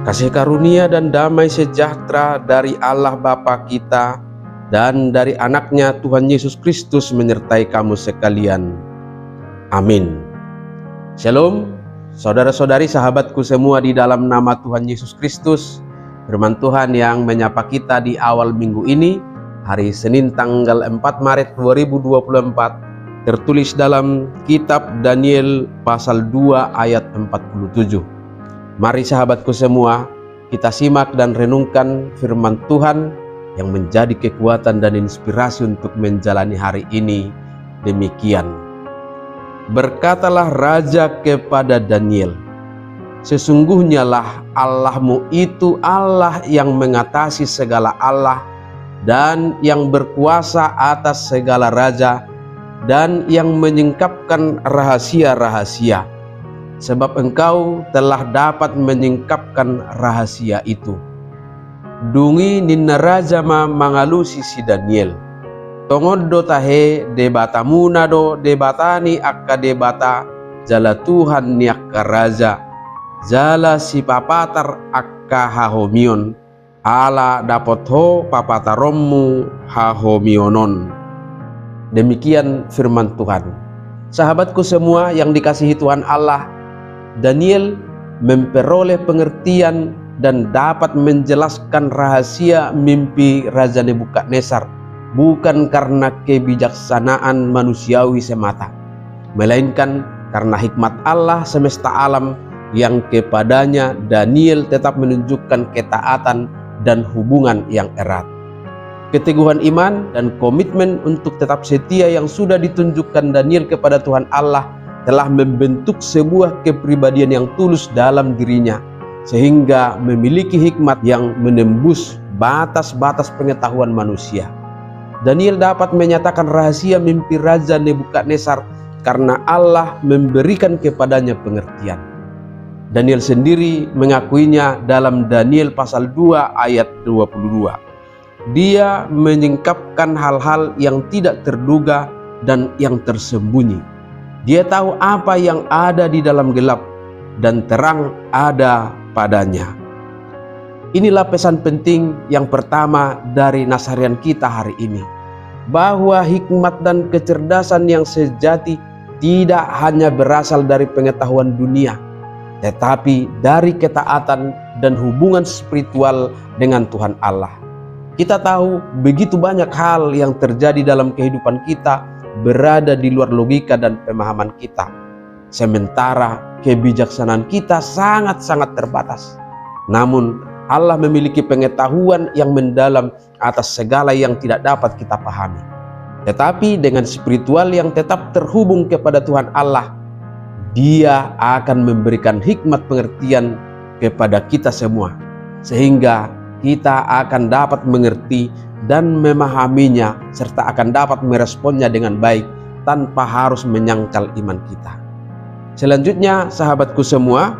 Kasih karunia dan damai sejahtera dari Allah Bapa kita dan dari anaknya Tuhan Yesus Kristus menyertai kamu sekalian. Amin. Shalom, saudara-saudari sahabatku semua di dalam nama Tuhan Yesus Kristus. Firman Tuhan yang menyapa kita di awal minggu ini, hari Senin tanggal 4 Maret 2024, tertulis dalam kitab Daniel pasal 2 ayat 47. Mari sahabatku semua, kita simak dan renungkan firman Tuhan yang menjadi kekuatan dan inspirasi untuk menjalani hari ini. Demikian. Berkatalah raja kepada Daniel, sesungguhnya lah Allahmu itu Allah yang mengatasi segala Allah dan yang berkuasa atas segala raja dan yang menyingkapkan rahasia-rahasia. Sebab engkau telah dapat menyingkapkan rahasia itu. Dungi ninna raja ma mangalusi si Daniel. Tongodo tahe debata munado debatani akka debata jala Tuhan ni akka raja. Jala si papatar akka hahomion. Ala dapot ho papatarommu hahomionon. Demikian firman Tuhan. Sahabatku semua yang dikasihi Tuhan Allah, Daniel memperoleh pengertian dan dapat menjelaskan rahasia mimpi Raja Nebukadnezar bukan karena kebijaksanaan manusiawi semata, melainkan karena hikmat Allah semesta alam yang kepadanya Daniel tetap menunjukkan ketaatan dan hubungan yang erat. Keteguhan iman dan komitmen untuk tetap setia yang sudah ditunjukkan Daniel kepada Tuhan Allah telah membentuk sebuah kepribadian yang tulus dalam dirinya, sehingga memiliki hikmat yang menembus batas-batas pengetahuan manusia. Daniel dapat menyatakan rahasia mimpi Raja Nebukadnezar karena Allah memberikan kepadanya pengertian. Daniel sendiri mengakuinya dalam Daniel pasal 2 ayat 22. Dia menyingkapkan hal-hal yang tidak terduga dan yang tersembunyi. Dia tahu apa yang ada di dalam gelap dan terang ada padanya. Inilah pesan penting yang pertama dari Nasarian kita hari ini, bahwa hikmat dan kecerdasan yang sejati tidak hanya berasal dari pengetahuan dunia, tetapi dari ketaatan dan hubungan spiritual dengan Tuhan Allah. Kita tahu begitu banyak hal yang terjadi dalam kehidupan kita berada di luar logika dan pemahaman kita, sementara kebijaksanaan kita sangat-sangat terbatas. Namun Allah memiliki pengetahuan yang mendalam atas segala yang tidak dapat kita pahami. Tetapi dengan spiritual yang tetap terhubung kepada Tuhan Allah, Dia akan memberikan hikmat pengertian kepada kita semua, sehingga kita akan dapat mengerti dan memahaminya, serta akan dapat meresponnya dengan baik tanpa harus menyangkal iman kita. Selanjutnya, sahabatku semua,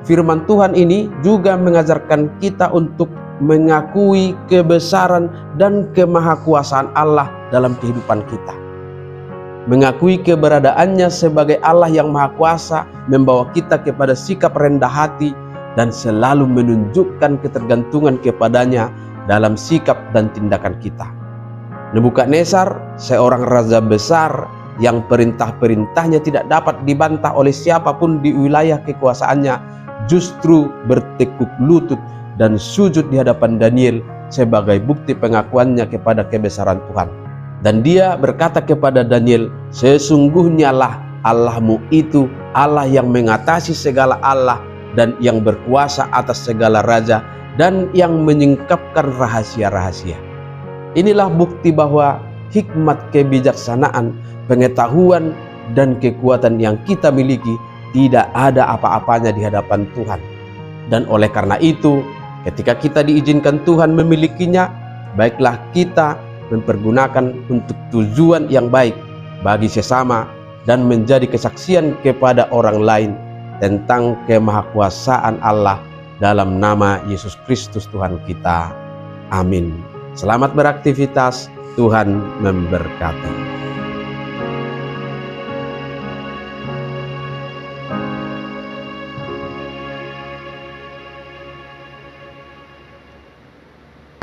firman Tuhan ini juga mengajarkan kita untuk mengakui kebesaran dan kemahakuasaan Allah dalam kehidupan kita. Mengakui keberadaannya sebagai Allah yang Maha Kuasa membawa kita kepada sikap rendah hati dan selalu menunjukkan ketergantungan kepadanya dalam sikap dan tindakan kita. Nebukadnezar, seorang raja besar yang perintah-perintahnya tidak dapat dibantah oleh siapapun di wilayah kekuasaannya, justru bertekuk lutut dan sujud di hadapan Daniel sebagai bukti pengakuannya kepada kebesaran Tuhan. Dan dia berkata kepada Daniel, sesungguhnya lah Allahmu itu Allah yang mengatasi segala Allah dan yang berkuasa atas segala raja dan yang menyingkapkan rahasia-rahasia. Inilah bukti bahwa hikmat, kebijaksanaan, pengetahuan, dan kekuatan yang kita miliki tidak ada apa-apanya di hadapan Tuhan. Dan oleh karena itu, ketika kita diizinkan Tuhan memilikinya, baiklah kita mempergunakan untuk tujuan yang baik bagi sesama dan menjadi kesaksian kepada orang lain tentang kemahakuasaan Allah dalam nama Yesus Kristus Tuhan kita. Amin. Selamat beraktivitas, Tuhan memberkati.